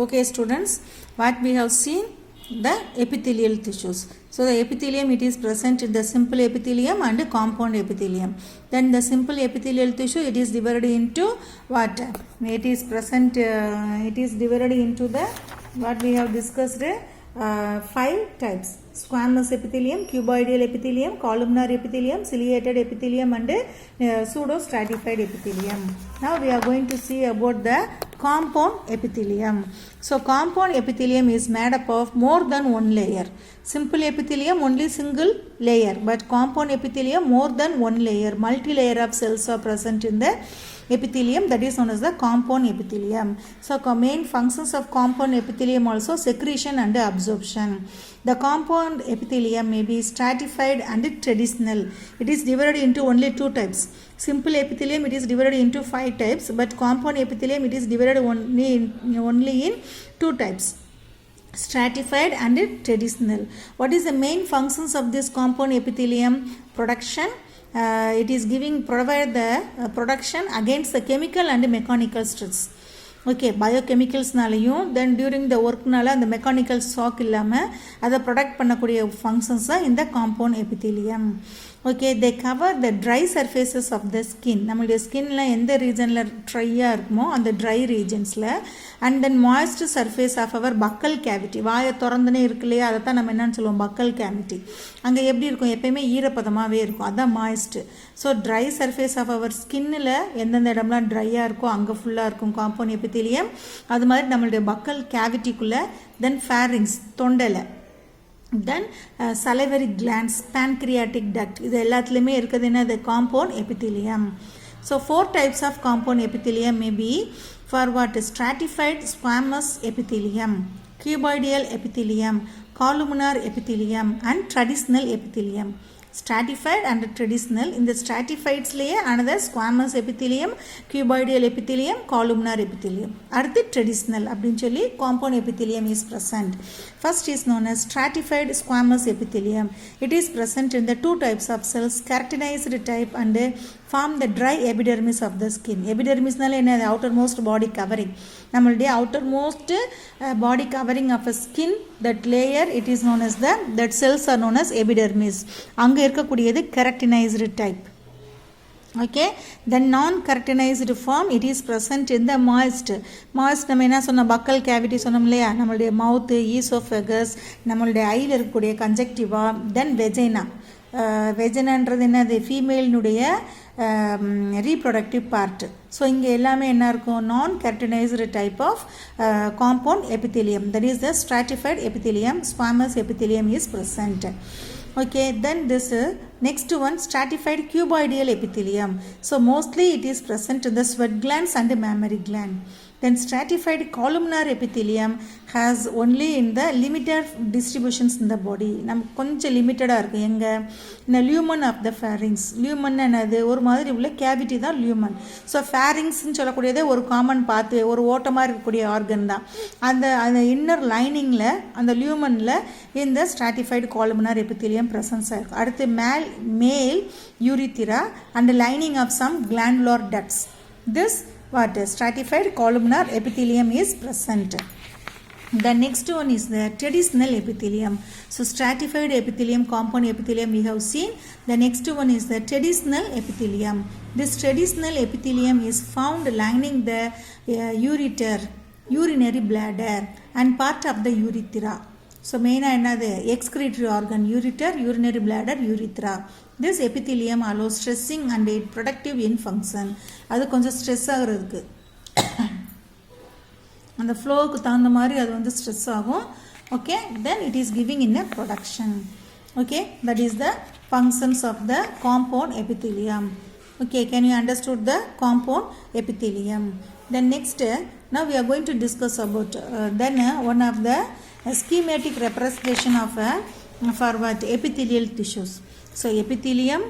Okay students, what we have seen the epithelial tissues. So the epithelium, it is present in the simple epithelium and compound epithelium. Then the simple epithelial tissue, it is divided into what? It is present, it is divided into the what we have discussed 5 types: squamous epithelium, cuboidal epithelium, columnar epithelium, ciliated epithelium and pseudostratified epithelium. Now we are going to see about the compound epithelium. So compound epithelium is made up of more than one layer. Simple epithelium only single layer, but compound epithelium more than one layer. Multi-layer of cells are present in the epithelium, that is known as the compound epithelium. So main functions of compound epithelium also secretion and absorption. The compound epithelium may be stratified and traditional. It is divided into only 2 types. Simple epithelium, it is divided into 5 types, but compound epithelium, it is divided only in 2 types: stratified and traditional. What is the main functions of this compound epithelium? Production. It is provide the production against the chemical and mechanical stress. Okay, biochemicalsனாலையும் then during the workனால அந்த mechanical shock இல்லாமல் அதை product பண்ணக்கூடிய functions தான் இந்த compound epithelium. Okay, they cover the dry surfaces of the skin. நம்மளுடைய ஸ்கின்ல எந்த ரீஜனில் ட்ரையாக இருக்குமோ அந்த ட்ரை ரீஜன்ஸில், and then moist surface of our buccal cavity. வாயை திறந்துனே இருக்கு இல்லையா, அதை தான் நம்ம என்னன்னு சொல்லுவோம், பக்கல் கேவிட்டி. அங்கே எப்படி இருக்கும், எப்பயுமே ஈரப்பதமாகவே இருக்கும், அதுதான் moist. So dry surface of our ஸ்கின்னில் எந்தெந்த இடம்லாம் ட்ரையாக இருக்கோ அங்கே ஃபுல்லாக இருக்கும் காம்பவுண்ட் எபித்தீலியம். அது மாதிரி நம்மளுடைய பக்கல் கேவிட்டிக்குள்ளே, தென் ஃபேரிங்ஸ் தொண்டையில், then salivary glands, pancreatic duct, இது எல்லாத்துலேயுமே இருக்குது என்ன, the compound epithelium. So 4 types of compound epithelium may be for what? Stratified squamous epithelium, cuboidal epithelium, columnar epithelium and traditional epithelium. Stratified and traditional. In the stratifieds layer another squamous epithelium, cuboidal epithelium, columnar epithelium. அடுத்து traditional அப்படின்னு சொல்லி compound epithelium is present. First is known as stratified squamous epithelium. It is present in the 2 types of cells, keratinized type and form the dry epidermis of the skin. Epidermisனால என்ன, outermost body covering. நம்மளுடைய outermost body covering of a skin, that layer, it is known as that cells are known as epidermis. அங்கே இருக்கக்கூடியது keratinized type. Okay, the non-keratinized form, it is present in the moist. நம்ம என்ன சொன்னோம், பக்கல் cavity சொன்னோம் இல்லையா, நம்மளுடைய மவுத்து, oesophagus, நம்மளுடைய ஐயில் இருக்கக்கூடிய கன்ஜெக்டிவா, தென் வெஜைனா. வெஜைனான்றது என்னது, ஃபீமேலினுடைய ரீப்ரொடக்டிவ் பார்ட். ஸோ இங்கே எல்லாமே என்ன இருக்கும், நான் keratinized type of compound epithelium, that is the stratified epithelium. Squamous epithelium is present. Okay, then this next one, stratified cuboidal epithelium. So mostly it is present in the sweat glands and the mammary gland. Then stratified columnar epithelium has only in the limited distributions in the body. நமக்கு கொஞ்சம் லிமிட்டடாக இருக்குது. எங்கே, இந்த லியூமன் of the fairings. லியூமன் என்னது, ஒரு மாதிரி உள்ள cavity தான் லியூமன். ஸோ ஃபேரிங்ஸ்ன்னு சொல்லக்கூடியதே ஒரு காமன் பார்த்து, ஒரு ஓட்டமாக இருக்கக்கூடிய ஆர்கன் தான். அந்த இன்னர் லைனிங்கில், அந்த லியூமனில் இந்த ஸ்ட்ராட்டிஃபைடு காலுமினார் எபித்தீலியம் ப்ரெசன்ஸாக இருக்கும். அடுத்து மேல் urethra and lining of some glandular ducts. This what stratified columnar epithelium is present. The next one is the traditional epithelium. So stratified epithelium, compound epithelium we have seen. The next one is the traditional epithelium. This traditional epithelium is found lining the ureter, urinary bladder and part of the urethra. So மெயினாக என்னது, excretory organ, ureter, urinary bladder, urethra. This epithelium allows stressing and it productive in function. அது கொஞ்சம் stress ஆகிறதுக்கு, அந்த ஃப்ளோவுக்கு தகுந்த மாதிரி அது வந்து ஸ்ட்ரெஸ் ஆகும். Okay, then it is giving in a production. Okay, that is the functions of the compound epithelium. Okay, can you understood the compound epithelium? Then next, now we are going to discuss about one of the schematic representation of for what, epithelial tissues. So epithelium,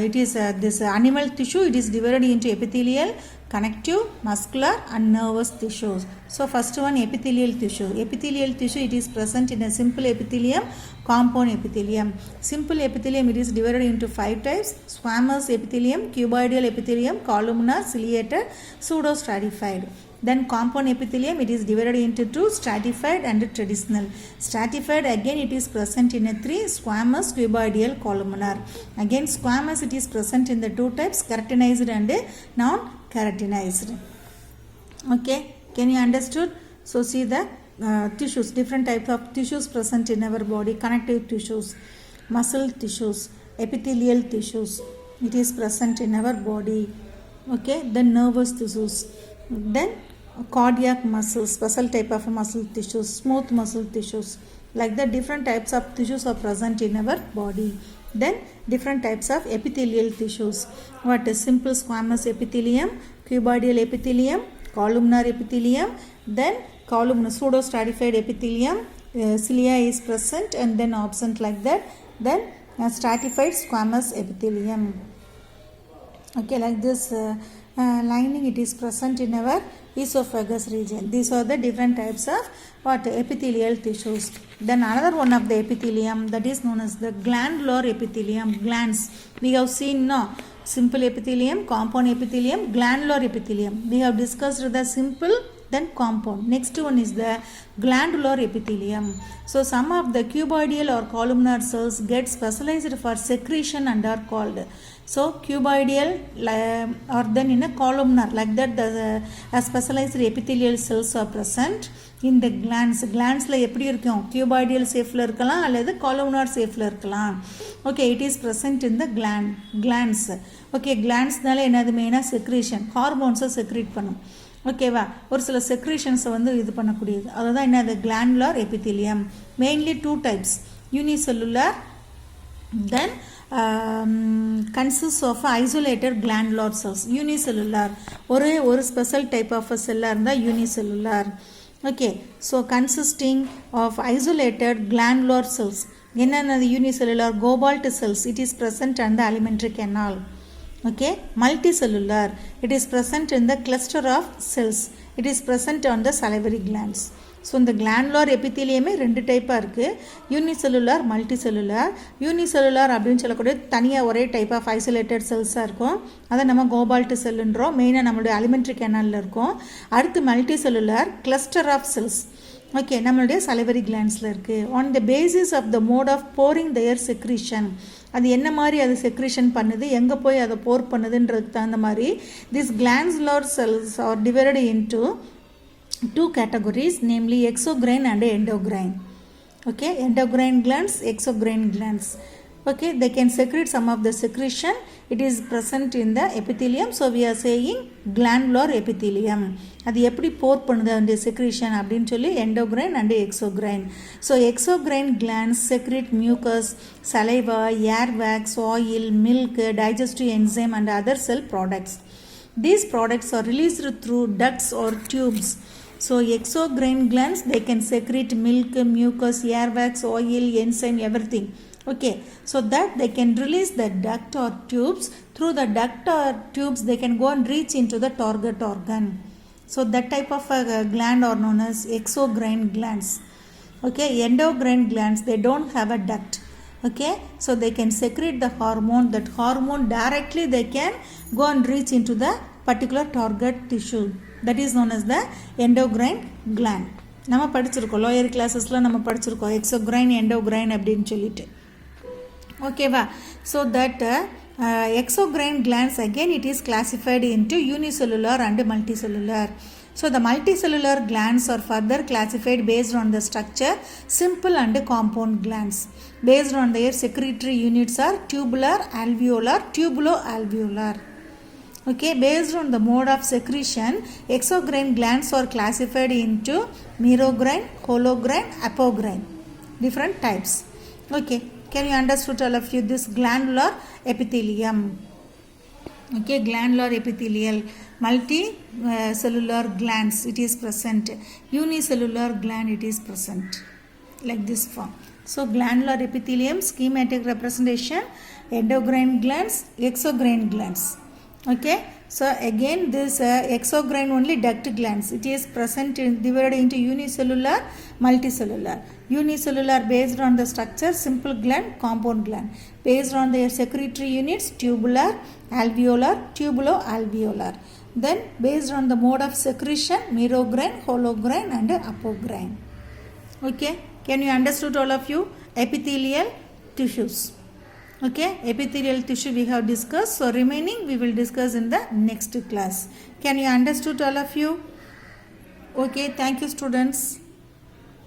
it is this animal tissue, it is divided into epithelial, connective, muscular and nervous tissues. So first one, epithelial tissue. Epithelial tissue, it is present in a simple epithelium, compound epithelium. Simple epithelium, it is divided into 5 types: squamous epithelium, cuboidal epithelium, columnar, ciliated, pseudostratified. Then compound epithelium, it is divided into two, stratified and traditional. Stratified, again it is present in a 3, squamous, cuboidal, columnar. Again squamous, it is present in the 2 types, keratinized and non-keratinized. Okay, can you understood? So see the tissues, different types of tissues present in our body. Connective tissues, muscle tissues, epithelial tissues, it is present in our body. Okay, then nervous tissues, then cardiac muscles, special type of muscle tissues, smooth muscle tissues, like the different types of tissues are present in our body. Then different types of epithelial tissues. What is simple squamous epithelium, cuboidal epithelium, columnar epithelium, then columnar pseudostratified epithelium, cilia is present and then absent, like that. Then stratified squamous epithelium. Okay, like this lining, it is present in our esophagus region. These are the different types of what epithelial tissues. Then another one of the epithelium, that is known as the glandular epithelium. Glands, we have seen now simple epithelium, compound epithelium, glandular epithelium. We have discussed the simple, then compound. Next one is the glandular epithelium. So some of the cuboidal or columnar cells get specialized for secretion and are called. So cuboidal or then in a columnar, like that the specialized epithelial cells are present in the glands. Glandsல எப்படி இருக்கும், cuboidal shapeல இருக்கலாம் அல்லது columnar shapeல இருக்கலாம். Okay, it is present in the glands. Okay, glandsனால என்னது மெயினா secretion, hormones secrete பண்ணும். ஓகேவா, ஒரு சில செக்ரீஷன்ஸை வந்து இது பண்ணக்கூடியது, அதுதான் என்னது glandular epithelium. Mainly 2 types, unicellular, then consists of isolated glandular cells. Unicellular, ஒரு ஸ்பெஷல் டைப் ஆஃப் செல்லாக இருந்தால் unicellular. Okay, so consisting of isolated glandular cells. என்னென்னது unicellular? Goblet cells, it is present on the alimentary canal. Okay, multicellular, it is present in the cluster of cells, it is present on the salivary glands. So இந்த glandular எபித்திலியமே 2 டைப்பாக இருக்குது, unicellular, multicellular. Unicellular அப்படின்னு சொல்லக்கூடிய தனியாக ஒரே type of isolated செல்ஸாக இருக்கும், அதை நம்ம கோபால்ட் செல்லுன்றோம், மெயினாக நம்மளுடைய அலிமெண்ட்ரி கேனலில் இருக்கும். அடுத்து multicellular, cluster of cells. Okay, நம்மளுடைய சலிவரி கிளாண்ட்ஸில் இருக்குது. On the basis of the mode of pouring their secretion, அது என்ன மாதிரி அது செக்ரீஷன் பண்ணுது, எங்கே போய் அதை போர் பண்ணுதுன்றதுக்கு தகுந்த மாதிரி this glandular cells are divided into 2 categories, namely exocrine and endocrine. Okay, endocrine glands, exocrine glands. Okay, they can secrete some of the secretion, it is present in the epithelium. So we are saying glandular epithelium. அது எப்படி போர் பண்ணுது அந்த secretion அப்படின்னு சொல்லி endocrine and exocrine. So exocrine glands secrete mucus, saliva, air wax, oil, milk, digestive enzyme and other cell products. These products are released through ducts or tubes. So exocrine glands, they can secrete milk, mucus, air wax, oil, enzyme, everything. Okay, so that they can release the duct or tubes. Through the duct or tubes, they can go and reach into the target organ. So that type of gland are known as exocrine glands. Okay, endocrine glands, they don't have a duct. Okay, so they can secrete the hormone. That hormone directly they can go and reach into the particular target tissue. That is known as the endocrine gland. நம்ம படிச்சிருக்கோம், lower கிளாஸஸில் நம்ம படிச்சிருக்கோம் exocrine, endocrine அப்படின்னு சொல்லிட்டு. ஓகேவா, so that exocrine glands, again it is classified into unicellular and multicellular. So the multicellular glands are further classified based on the structure, simple and compound glands. Based on their secretory units are tubular, alveolar, tubulo-alveolar. Okay, based on the mode of secretion, exocrine glands are classified into merocrine, holocrine, apocrine, different types. Okay, can you understand all of you this glandular epithelium? Okay, glandular epithelial, multicellular glands, it is present. Unicellular gland, it is present like this form. So glandular epithelium, schematic representation, endocrine glands, exocrine glands. Okay, so again this exocrine only duct glands, it is present divided into unicellular, multicellular. Unicellular based on the structure, simple gland, compound gland. Based on their secretory units, tubular, alveolar, tubulo-alveolar. Then based on the mode of secretion, merocrine, holocrine and apocrine. Okay, can you understood all of you? Epithelial tissues. Okay, epithelial tissue we have discussed, so remaining we will discuss in the next class. Can you understood all of you? Okay, thank you students.